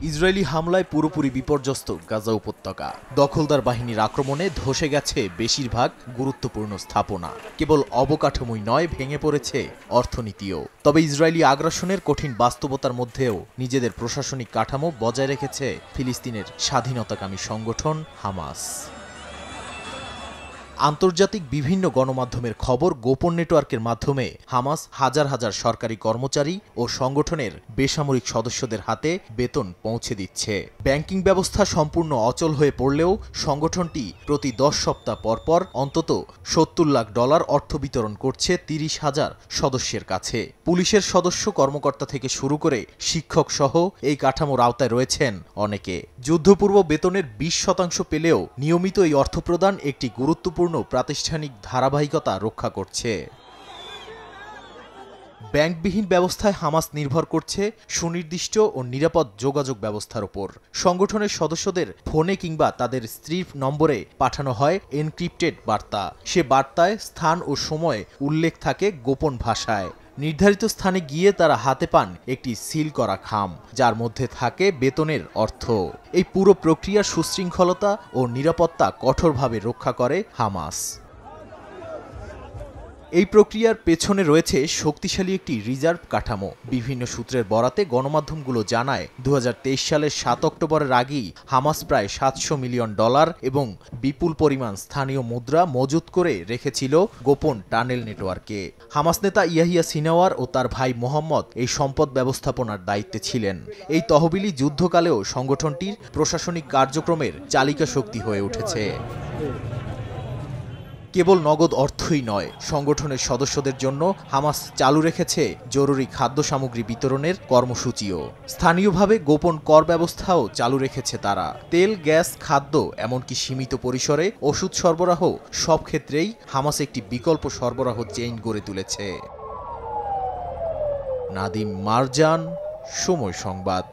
Israeli হামলায় পুরোপুরি বিপর্যস্ত গাজা উপত্যকা। দখলদার বাহিনীর আক্রমণে ধসে গেছে বেশিরভাগ গুরুত্বপূর্ণ স্থাপনা। কেবল অবকাঠামোই নয়, ভেঙে পড়েছে অর্থনীতিও। তবে ইসরায়েলি আগ্রাসনের কঠিন বাস্তবতার মধ্যেও নিজেদের প্রশাসনিক কাঠামো বজায় রেখেছে ফিলিস্তিনের স্বাধীনতাকামী সংগঠন হামাস। আন্তর্জাতিক বিভিন্ন গণমাধ্যমের খবর, গোপন নেটওয়ার্কের মাধ্যমে হামাস হাজার হাজার সরকারি কর্মচারী ও সংগঠনের বেসামরিক সদস্যদের হাতে বেতন পৌঁছে দিচ্ছে। ব্যাংকিং ব্যবস্থা সম্পূর্ণ অচল হয়ে পড়লেও সংগঠনটি প্রতি 10 সপ্তাহ পরপর অন্তত $70 লাখ অর্থ বিতরণ করছে 30,000 সদস্যের কাছে। পুলিশের সদস্য কর্মকর্তা থেকে শুরু করে শিক্ষক সহ এই কাঠামোর আওতায় রয়েছেন অনেকে। যুদ্ধপূর্ব বেতনের 20% পেলেও নিয়মিত এই অর্থ প্রদান একটি গুরুত্বপূর্ণ প্রাতিষ্ঠানিক ধারাবাহিকতা রক্ষা করছে। ব্যাংকবিহীন ব্যবস্থায় হামাস নির্ভর করছে সুনির্দিষ্ট ও নিরাপদ যোগাযোগ ব্যবস্থার উপর। সংগঠনের সদস্যদের ফোনে কিংবা তাদের স্ত্রীর নম্বরে পাঠানো হয় এনক্রিপ্টেড বার্তা। সে বার্তায় স্থান ও সময় উল্লেখ থাকে গোপন ভাষায়। নির্ধারিত স্থানে গিয়ে তারা হাতে পান একটি সিল করা খাম, যার মধ্যে থাকে বেতনের অর্থ। এই পুরো প্রক্রিয়ার সুশৃঙ্খলতা ও নিরাপত্তা কঠোরভাবে রক্ষা করে হামাস। এই প্রক্রিয়ার পেছনে রয়েছে শক্তিশালী একটি রিজার্ভ কাঠামো। বিভিন্ন সূত্রের বরাতে গণমাধ্যমগুলো জানায় 2023 সালের 7 অক্টোবরের আগেই হামাস প্রায় $700 মিলিয়ন এবং বিপুল পরিমাণ স্থানীয় মুদ্রা মজুত করে রেখেছিল গোপন টানেল নেটওয়ার্কে। হামাস নেতা ইয়াহিয়া সিনওয়ার ও তার ভাই মোহাম্মদ এই সম্পদ ব্যবস্থাপনার দায়িত্বে ছিলেন। এই তহবিলই যুদ্ধকালেও সংগঠনটির প্রশাসনিক কার্যক্রমের চালিকা শক্তি হয়ে উঠেছে। কেবল নগদ অর্থই নয়, সংগঠনের সদস্যদের জন্য হামাস চালু রেখেছে জরুরি খাদ্য সামগ্রী বিতরণের কর্মসূচিও। স্থানীয়ভাবে গোপন কর ব্যবস্থাও চালু রেখেছে তারা। তেল, গ্যাস, খাদ্য, এমনকি সীমিত পরিসরে ওষুধ সরবরাহ, সব ক্ষেত্রেই হামাস একটি বিকল্প সরবরাহ চেইন গড়ে তুলেছে। নাদিম মারজান, সময় সংবাদ।